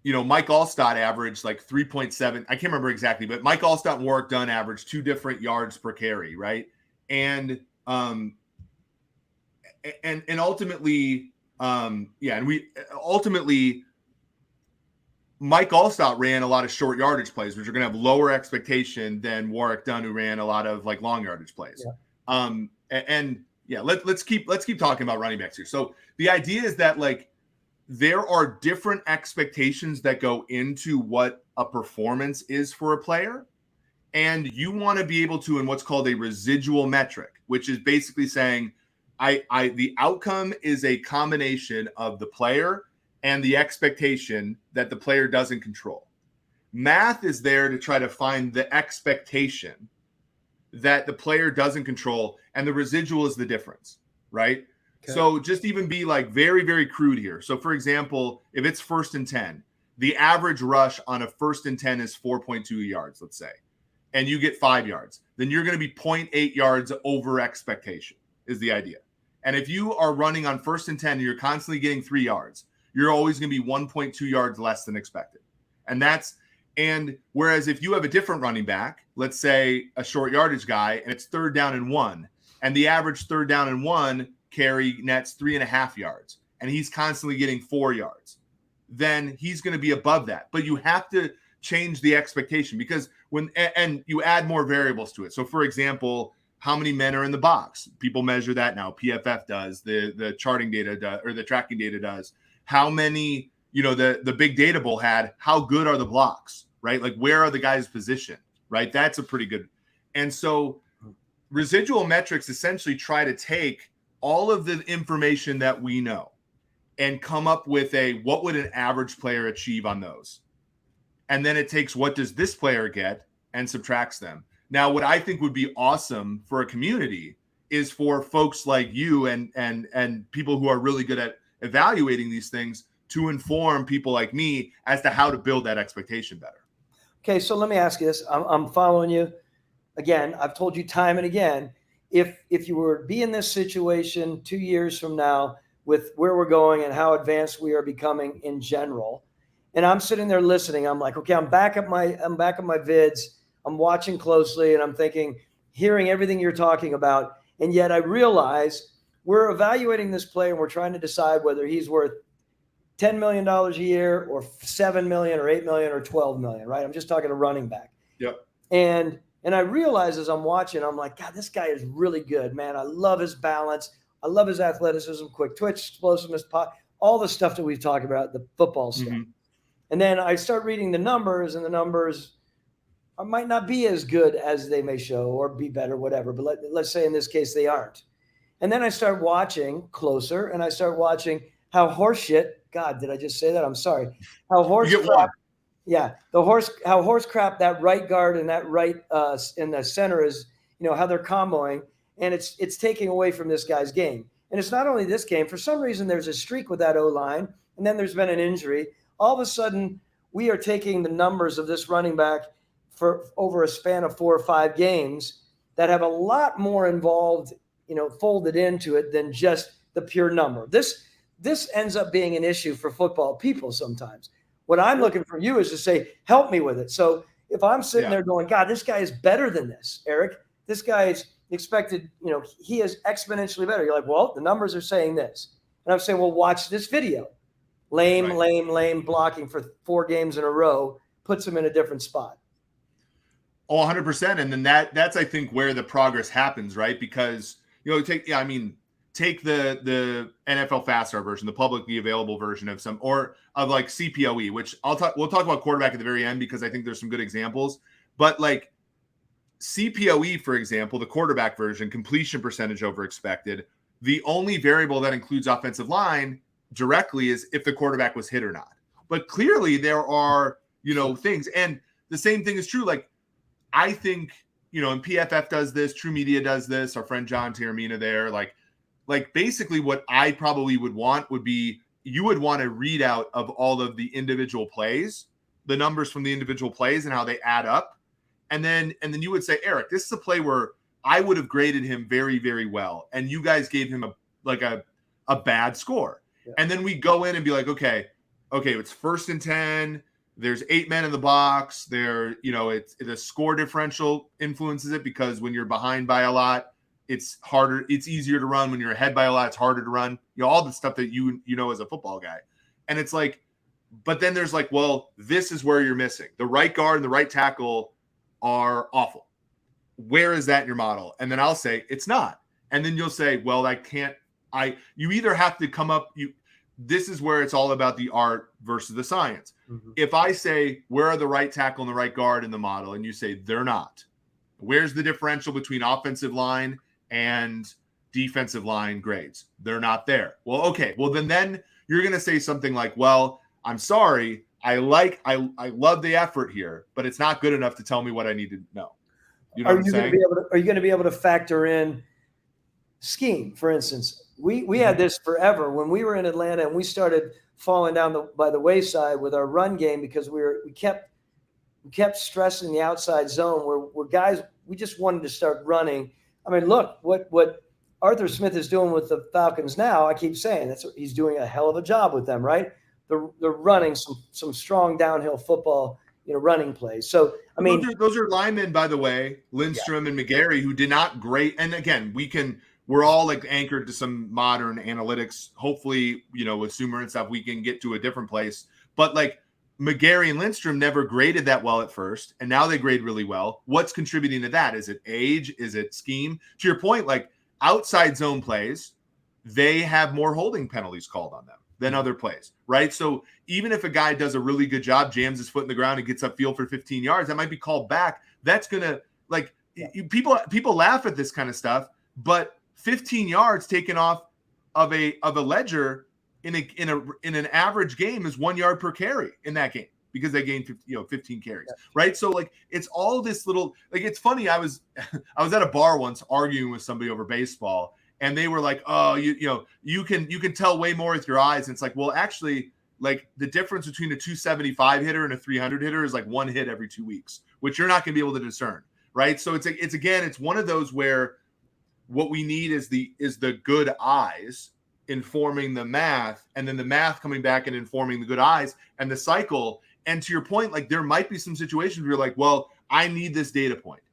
Mike Allstott averaged like 3.7. I can't remember exactly, but Mike Allstott and Warwick Dunn averaged 2 different yards per carry, right? And ultimately, Mike Allstott ran a lot of short yardage plays, which are going to have lower expectation than Warwick Dunn, who ran a lot of like long yardage plays. Yeah. Let's keep talking about running backs here. So the idea is that like, there are different expectations that go into what a performance is for a player. And you want to be able to, in what's called a residual metric, which is basically saying the outcome is a combination of the player and the expectation that the player doesn't control. Math is there to try to find the expectation that the player doesn't control, and the residual is the difference, right? Okay. So just even be like very, very crude here. So for example, if it's 1st and 10, the average rush on a 1st and 10 is 4.2 yards, let's say, and you get 5 yards, then you're going to be 0.8 yards over expectation is the idea. And if you are running on 1st and 10 and you're constantly getting 3 yards, you're always going to be 1.2 yards less than expected. And whereas if you have a different running back, let's say a short yardage guy, and it's 3rd down and 1, and the average 3rd down and 1 carry nets 3.5 yards, and he's constantly getting 4 yards, then he's going to be above that. But you have to change the expectation, because and you add more variables to it. So for example, how many men are in the box? People measure that now. PFF does, the charting data does, or the tracking data does. How many, the big data bowl had, how good are the blocks, right? Like where are the guys positioned, right? That's a pretty good. And so residual metrics essentially try to take all of the information that we know and come up with what would an average player achieve on those? And then it takes what does this player get and subtracts them. Now, what I think would be awesome for a community is for folks like you and people who are really good at evaluating these things to inform people like me as to how to build that expectation better. Okay, so let me ask you this. I'm following you. Again, I've told you time and again, if you were to be in this situation 2 years from now with where we're going and how advanced we are becoming in general, and I'm sitting there listening, I'm like, okay, I'm back at my vids, I'm watching closely, and I'm thinking, hearing everything you're talking about, and yet I realize we're evaluating this player and we're trying to decide whether he's worth $10 million a year or $7 million or $8 million or $12 million, right? I'm just talking a running back. Yep. And I realize as I'm watching, I'm like, God, this guy is really good, man. I love his balance. I love his athleticism, quick twitch, explosiveness, all the stuff that we've talked about, the football stuff. Mm-hmm. And then I start reading the numbers, and the numbers might not be as good as they may show or be better, whatever. But let's say in this case, they aren't. And then I start watching closer, and I start watching how horseshit, God, did I just say that? I'm sorry. How horse crap. Yeah, how horse crap that right guard and that right in the center is, how they're comboing, and it's taking away from this guy's game. And it's not only this game. For some reason, there's a streak with that O-line, and then there's been an injury. All of a sudden, we are taking the numbers of this running back for over a span of 4 or 5 games that have a lot more involved, folded into it than just the pure number. This ends up being an issue for football people sometimes. What I'm looking for you is to say, help me with it. So if I'm sitting there going, God, this guy is better than this, Eric, this guy is expected, he is exponentially better. You're like, well, the numbers are saying this. And I'm saying, well, watch this video. Lame blocking for 4 games in a row puts him in a different spot. Oh, 100%. And then that's, I think, where the progress happens, right? Because, take the NFL Fast Start version, the publicly available version of like CPOE, which we'll talk about quarterback at the very end because I think there's some good examples. But like CPOE, for example, the quarterback version, completion percentage over expected, the only variable that includes offensive line directly is if the quarterback was hit or not. But clearly there are, things. And the same thing is true. Like, I think, and PFF does this, True Media does this, our friend John Taramina there, like basically what I probably would want would be, you would want a readout of all of the individual plays, the numbers from the individual plays and how they add up. And then you would say, Eric, this is a play where I would have graded him very, very well. And you guys gave him a bad score. Yeah. And then we go in and be like, okay, it's 1st and 10. There's 8 men in the box. It's the score differential influences it because when you're behind by a lot, it's harder. It's easier to run. When you're ahead by a lot, it's harder to run. All the stuff that you know as a football guy. And it's like, but then there's like, well, this is where you're missing. The right guard and the right tackle are awful. Where is that in your model? And then I'll say it's not. And then you'll say, well, you either have to come up, this is where it's all about the art versus the science. Mm-hmm. If I say, where are the right tackle and the right guard in the model? And you say, they're not. Where's the differential between offensive line and defensive line grades? They're not there. Well, okay. Well, then you're going to say something like, well, I'm sorry. I love the effort here, but it's not good enough to tell me what I need to know. You know what I'm saying? Are you going to be able to factor in scheme? For instance, we had this forever when we were in Atlanta and we started falling down by the wayside with our run game because we kept stressing the outside zone where guys, we just wanted to start running. I mean, look, what Arthur Smith is doing with the Falcons now, I keep saying he's doing a hell of a job with them, right? They're running some strong downhill football, running plays. So, I mean, those are linemen, by the way, Lindstrom and McGarry, who did not grade. And again, we're all like anchored to some modern analytics. Hopefully, with Sumer and stuff, we can get to a different place. But like McGarry and Lindstrom never graded that well at first, and now they grade really well. What's contributing to that? Is it age? Is it scheme? To your point, like outside zone plays, they have more holding penalties called on them than other plays, right? So even if a guy does a really good job, jams his foot in the ground and gets upfield for 15 yards, that might be called back. That's going to, like, people laugh at this kind of stuff, but 15 yards taken off of a ledger in an average game is 1 yard per carry in that game because they gained 15 carries, right? So like it's all this little, like, it's funny. I was at a bar once arguing with somebody over baseball, and they were like, "Oh, you can tell way more with your eyes." And it's like, well, actually, like the difference between a 275 hitter and a 300 hitter is like one hit every 2 weeks, which you're not going to be able to discern, right? So it's one of those where what we need is the good eyes informing the math, and then the math coming back and informing the good eyes and the cycle. And to your point, like there might be some situations where you're like, well, I need this data point.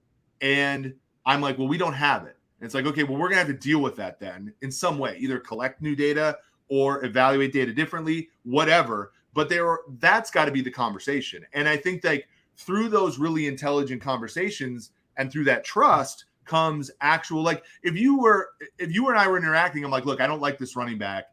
And I'm like, well, we don't have it. And it's like, okay, well, we're going to have to deal with that then in some way, either collect new data or evaluate data differently, whatever. But that's got to be the conversation. And I think like through those really intelligent conversations and through that trust comes actual, like if you and I were interacting, I'm like, look, I don't like this running back.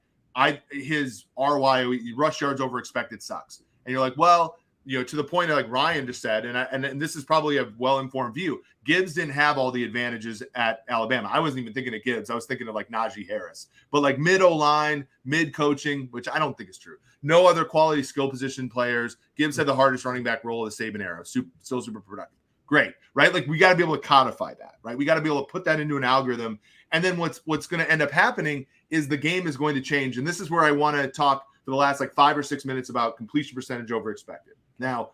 His ROI, rush yards over expected, sucks. And you're like, well, to the point of like Ryan just said, and this is probably a well-informed view. Gibbs didn't have all the advantages at Alabama. I wasn't even thinking of Gibbs. I was thinking of like Najee Harris, but like mid O-line, mid coaching, which I don't think is true. No other quality skill position players. Gibbs had the hardest running back role of the Saban era. Still super productive. Great, right? Like we got to be able to codify that, right? We got to be able to put that into an algorithm. And then what's going to end up happening is the game is going to change. And this is where I want to talk for the last like 5 or 6 minutes about completion percentage over expected. Now,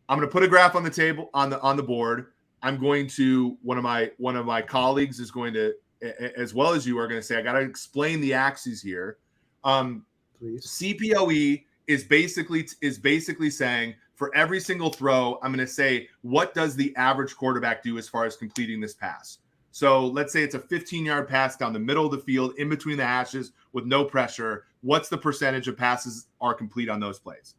I'm going to put a graph on the table on the board. I'm going to one of my colleagues is going to, as well as you are going to say, I got to explain the axes here. Please. CPOE is basically saying for every single throw, I'm going to say, what does the average quarterback do as far as completing this pass? So let's say it's a 15-yard pass down the middle of the field in between the hashes with no pressure. What's the percentage of passes are complete on those plays?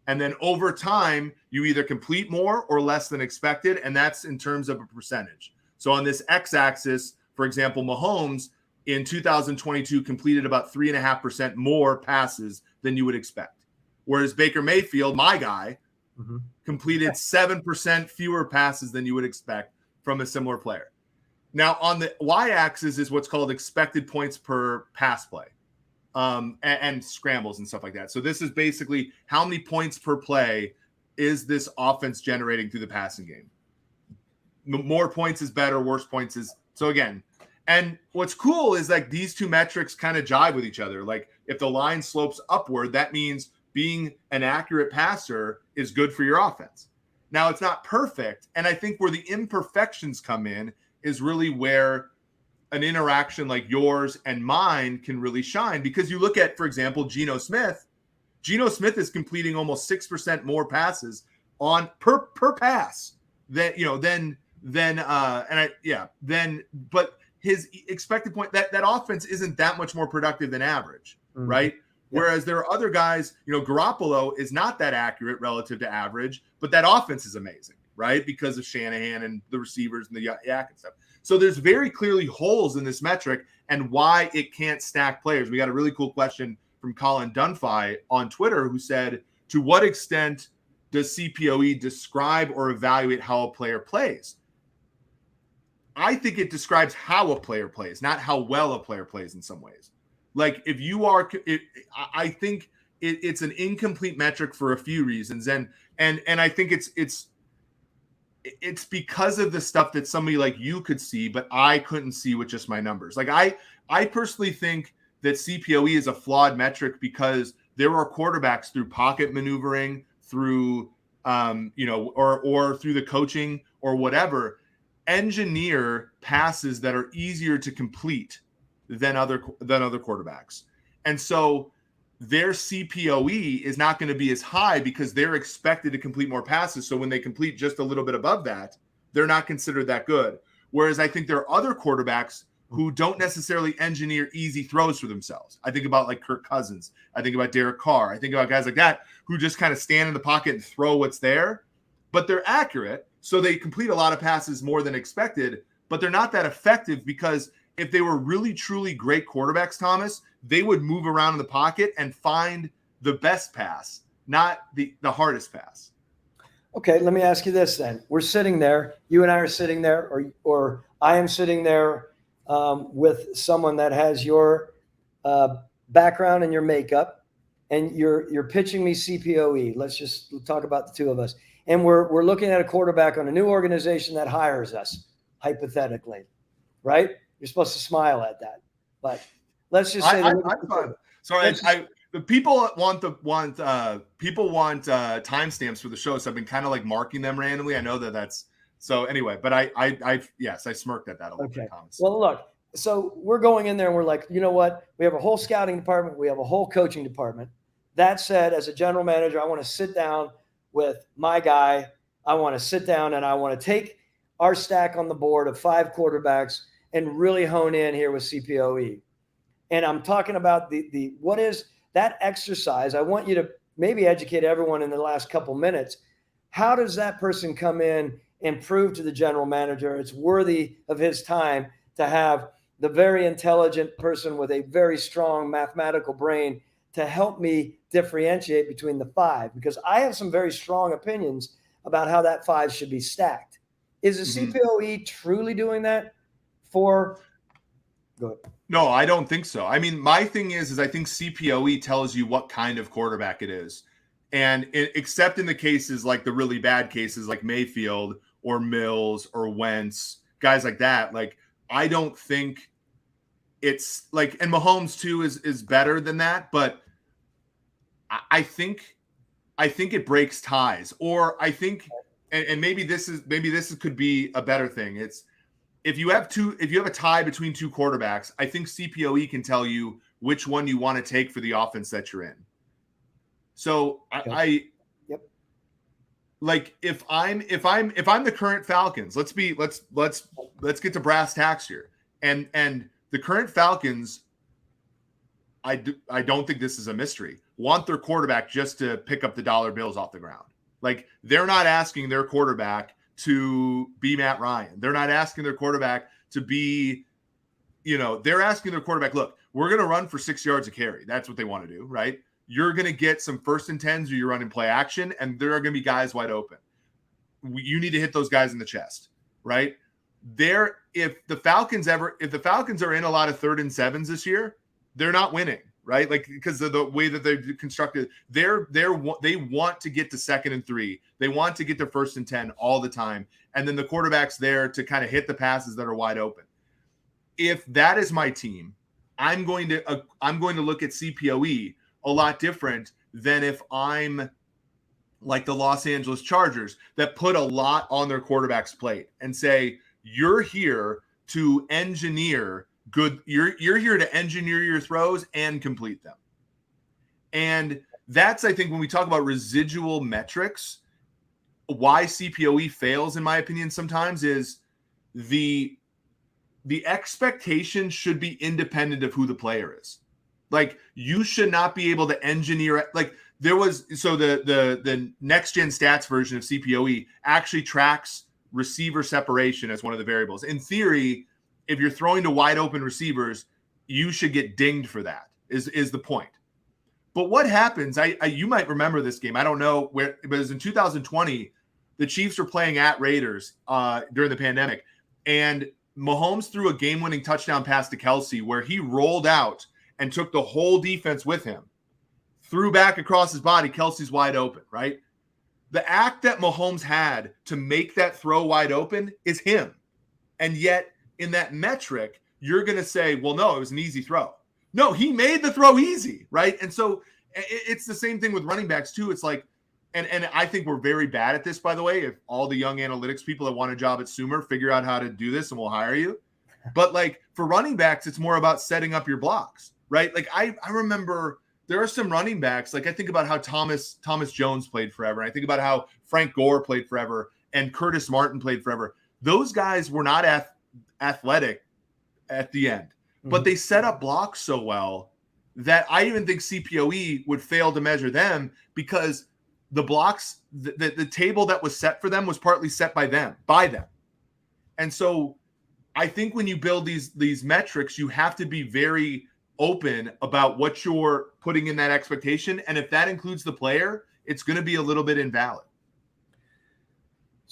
And then over time, you either complete more or less than expected, and that's in terms of a percentage. So on this x-axis, for example, Mahomes in 2022 completed about 3.5% more passes than you would expect. Whereas Baker Mayfield, my guy, completed 7% fewer passes than you would expect from a similar player. Now, on the y-axis is what's called expected points per pass play. And scrambles and stuff like that. So this is basically how many points per play is this offense generating through the passing game. More points is better, worse points is. So again, and what's cool is like these two metrics kind of jive with each other. Like if the line slopes upward, that means being an accurate passer is good for your offense. Now it's not perfect. And I think where the imperfections come in is really where an interaction like yours and mine can really shine, because you look at, for example, Geno Smith is completing almost 6% more passes on per pass but his expected point that offense isn't that much more productive than average, right? Whereas there are other guys, Garoppolo is not that accurate relative to average, but that offense is amazing, right? Because of Shanahan and the receivers and the yak and stuff. So there's very clearly holes in this metric and why it can't stack players. We got a really cool question from Colin Dunphy on Twitter who said, to what extent does CPOE describe or evaluate how a player plays? I think it describes how a player plays, not how well a player plays in some ways. Like if you are, I think it's an incomplete metric for a few reasons. And I think it's because of the stuff that somebody like you could see, but I couldn't see with just my numbers. Like I personally think that CPOE is a flawed metric because there are quarterbacks through pocket maneuvering, through or through the coaching or whatever, engineer passes that are easier to complete than other quarterbacks. And so their CPOE is not going to be as high because they're expected to complete more passes. So when they complete just a little bit above that, they're not considered that good. Whereas I think there are other quarterbacks who don't necessarily engineer easy throws for themselves. I think about like Kirk Cousins. I think about Derek Carr. I think about guys like that who just kind of stand in the pocket and throw what's there, but they're accurate. So they complete a lot of passes more than expected, but they're not that effective because if they were really, truly great quarterbacks, Thomas, they would move around in the pocket and find the best pass, not the hardest pass. Okay, let me ask you this then. We're sitting there, you and I are sitting there, or I am sitting there with someone that has your background and your makeup, and you're pitching me CPOE. Let's just talk about the two of us. And we're looking at a quarterback on a new organization that hires us, hypothetically, right? You're supposed to smile at that. But let's just say I'm fine. Sorry, people want timestamps for the show, so I've been kind of like marking them randomly. I know that's so anyway, but I smirked at that a little bit, Thomas. Well, look, so we're going in there and we're like, you know what? We have a whole scouting department, we have a whole coaching department. That said, as a general manager, I want to sit down with my guy. I want to sit down and I want to take our stack on the board of 5 quarterbacks and really hone in here with CPOE. And I'm talking about the what is that exercise. I want you to maybe educate everyone in the last couple minutes. How does that person come in and prove to the general manager it's worthy of his time to have the very intelligent person with a very strong mathematical brain to help me differentiate between the 5? Because I have some very strong opinions about how that 5 should be stacked. Is the CPOE truly doing that for – go ahead. No, I don't think so. I mean, my thing is I think CPOE tells you what kind of quarterback it is. And except in the cases like the really bad cases like Mayfield or Mills or Wentz, guys like that, like I don't think it's like, and Mahomes too is better than that, but I think it breaks ties. Or I think, and maybe this could be a better thing. It's if you have a tie between 2 quarterbacks, I think CPOE can tell you which one you want to take for the offense that you're in. So like if I'm the current Falcons, let's get to brass tacks here. And the current Falcons, I don't think this is a mystery, want their quarterback just to pick up the dollar bills off the ground. Like they're not asking their quarterback to be Matt Ryan. They're not asking their quarterback to be, they're asking their quarterback, look, we're going to run for 6 yards a carry. That's what they want to do, right? You're going to get some 1st and 10s or you're running play action, and there are going to be guys wide open. You need to hit those guys in the chest, right? If the Falcons are in a lot of 3rd and 7s this year, they're not winning, right? Like because of the way that they've constructed, they want to get to 2nd and 3. They want to get to 1st and 10 all the time, and then the quarterback's there to kind of hit the passes that are wide open. If that is my team, I'm going to look at CPOE a lot different than if I'm like the Los Angeles Chargers that put a lot on their quarterback's plate and say, you're here to engineer good. You're here to engineer your throws and complete them. And that's, I think, when we talk about residual metrics, why CPOE fails, in my opinion, sometimes is the expectation should be independent of who the player is. Like you should not be able to engineer it. Like there was, so the next gen stats version of CPOE actually tracks receiver separation as one of the variables. In theory, if you're throwing to wide open receivers, you should get dinged for that is the point. But what happens, you might remember this game. I don't know where, but it was in 2020, the Chiefs were playing at Raiders during the pandemic, and Mahomes threw a game-winning touchdown pass to Kelsey where he rolled out and took the whole defense with him, threw back across his body. Kelsey's wide open, right? The act that Mahomes had to make that throw wide open is him. And yet in that metric, you're going to say, well, no, it was an easy throw. No, he made the throw easy, right? And so it's the same thing with running backs too. It's like, and I think we're very bad at this, by the way. If all the young analytics people that want a job at Sumer figure out how to do this, and we'll hire you. But like for running backs, it's more about setting up your blocks, right? Like I remember there are some running backs, like I think about how Thomas Jones played forever. And I think about how Frank Gore played forever and Curtis Martin played forever. Those guys were not athletic at the end, but they set up blocks so well that I even think CPOE would fail to measure them because the blocks, the table that was set for them was partly set by them. And so I think when you build these metrics, you have to be very open about what you're putting in that expectation. And if that includes the player, it's going to be a little bit invalid.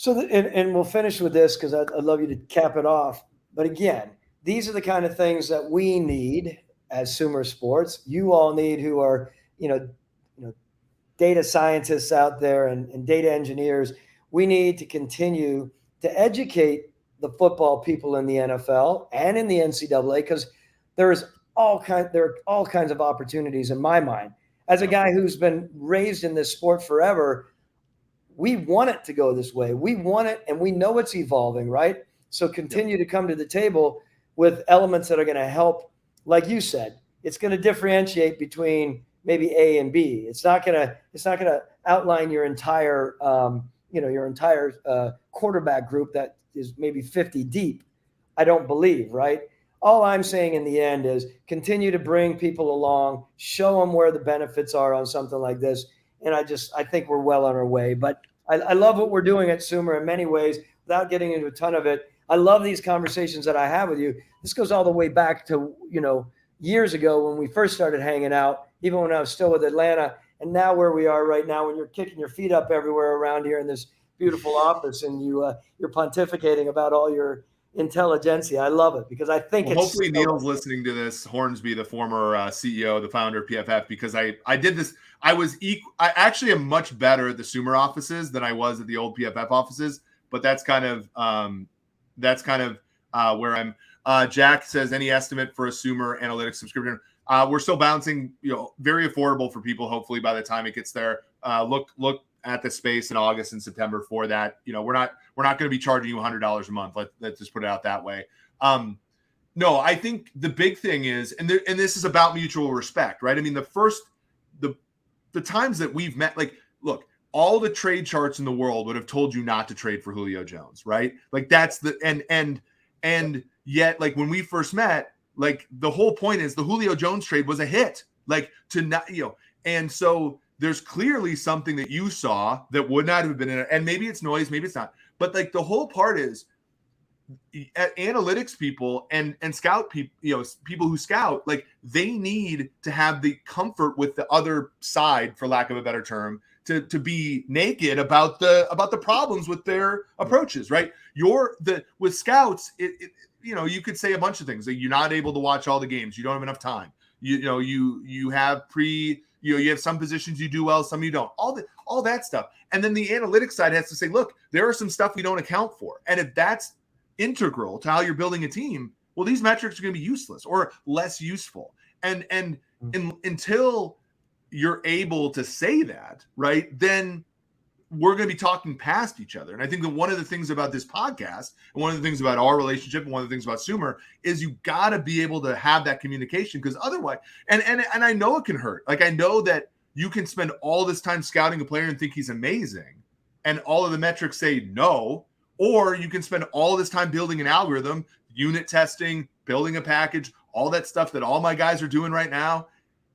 So, and we'll finish with this because I'd love you to cap it off. But again, these are the kind of things that we need as Sumer Sports. You all need, who are, data scientists out there and data engineers. We need to continue to educate the football people in the NFL and in the NCAA, because there are all kinds of opportunities in my mind. As a guy who's been raised in this sport forever, we want it to go this way. We want it, and we know it's evolving, right? So continue to come to the table with elements that are going to help. Like you said, it's going to differentiate between maybe A and B. It's not going to outline your entire quarterback group that is maybe 50 deep. I don't believe, right? All I'm saying in the end is continue to bring people along, show them where the benefits are on something like this. And I think we're well on our way. But I love what we're doing at Sumer in many ways, without getting into a ton of it. I love these conversations that I have with you. This goes all the way back to, years ago when we first started hanging out, even when I was still with Atlanta, and now where we are right now, when you're kicking your feet up everywhere around here in this beautiful office, and you're pontificating about all your intelligentsia. I love it, because I think hopefully Neil's listening to this. Hornsby, the former CEO, the founder of PFF, because I did this. I actually am much better at the Sumer offices than I was at the old PFF offices, but that's kind of where I'm. Jack says, any estimate for a Sumer analytics subscription? We're still bouncing, very affordable for people. Hopefully by the time it gets there, look at the space in August and September for that. We're not going to be charging you $100 a month. Let's just put it out that way. No, I think the big thing is, and this is about mutual respect, right? I mean, the times that we've met, like, look, all the trade charts in the world would have told you not to trade for Julio Jones, right? Like, that's and yet, like, when we first met, like, the whole point is the Julio Jones trade was a hit, like, to not, and so there's clearly something that you saw that would not have been in it. And maybe it's noise, maybe it's not. But, like, the whole part is analytics people and scout people, people who scout, like, they need to have the comfort with the other side, for lack of a better term, to be naked about the problems with their approaches, right? With scouts, you could say a bunch of things. Like, you're not able to watch all the games. You don't have enough time. You have you have some positions you do well, some you don't. All that stuff. And then the analytics side has to say, look, there are some stuff we don't account for. And if that's integral to how you're building a team, well, these metrics are going to be useless or less useful. And until you're able to say that, right, then we're going to be talking past each other. And I think that one of the things about this podcast, and one of the things about our relationship, and one of the things about Sumer, is you got to be able to have that communication, because otherwise, and I know it can hurt. Like, I know that you can spend all this time scouting a player and think he's amazing, and all of the metrics say no, or you can spend all this time building an algorithm, unit testing, building a package, all that stuff that all my guys are doing right now.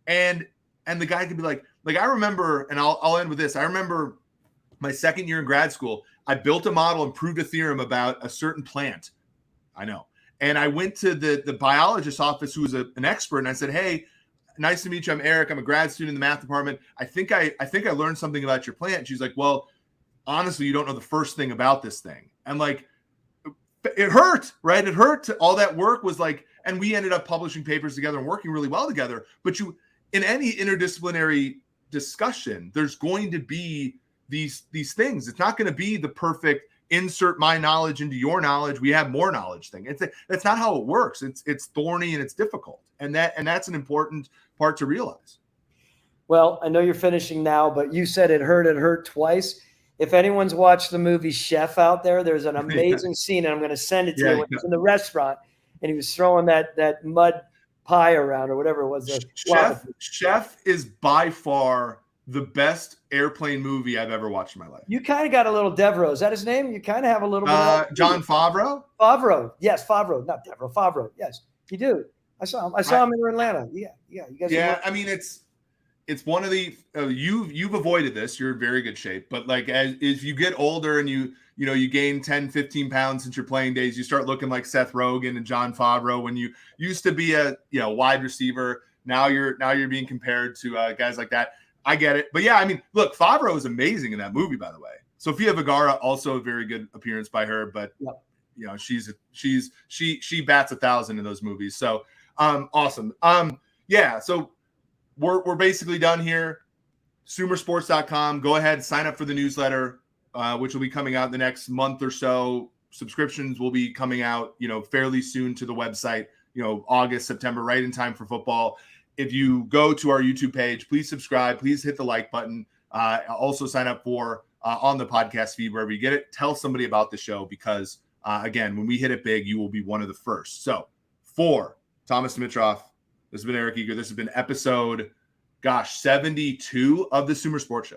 And the guy could be like I remember, and I'll end with this. I remember my second year in grad school, I built a model and proved a theorem about a certain plant. I know. And I went to the biologist's office, who was an expert, and I said, hey, nice to meet you. I'm Eric. I'm a grad student in the math department. I think I learned something about your plant. And she's like, well, honestly, you don't know the first thing about this thing. And, like, it hurt, right? It hurt. All that work was like, and we ended up publishing papers together and working really well together. But in any interdisciplinary discussion, there's going to be these things. It's not going to be the perfect insert my knowledge into your knowledge, we have more knowledge thing. That's not how it works. It's thorny and it's difficult. And that's an important part to realize. Well, I know you're finishing now, but you said it hurt twice. If anyone's watched the movie Chef out there, there's an amazing scene, and I'm going to send it to you. When he was in the restaurant and he was throwing that mud pie around, or whatever it was. Chef is by far the best airplane movie I've ever watched in my life. You kind of got a little Devereaux. Is that his name? You kind of have a little bit. Jon Favreau? Favreau. Yes, Favreau. Not Devereaux. Favreau. Yes, you do. I saw him in Atlanta. Yeah. You guys. Yeah, I mean, it's one of the you've avoided this. You're in very good shape, but like as you get older and you gain 10, 15 pounds since your playing days, you start looking like Seth Rogen and Jon Favreau. When you used to be a wide receiver, now you're being compared to guys like that. I get it. But yeah, I mean, look, Favreau is amazing in that movie, by the way. Sofia Vergara, also a very good appearance by her, but you know, she bats 1,000 in those movies. So awesome. Yeah, so we're basically done here. Sumersports.com. Go ahead, sign up for the newsletter, which will be coming out in the next month or so. Subscriptions will be coming out, you know, fairly soon to the website, you know, August, September, right in time for football. If you go to our YouTube page, please subscribe. Please hit the like button. Also sign up for on the podcast feed wherever you get it. Tell somebody about the show because, again, when we hit it big, you will be one of the first. So for Thomas Dimitroff, this has been Eric Eager. This has been episode, 72 of the Sumer Sports Show.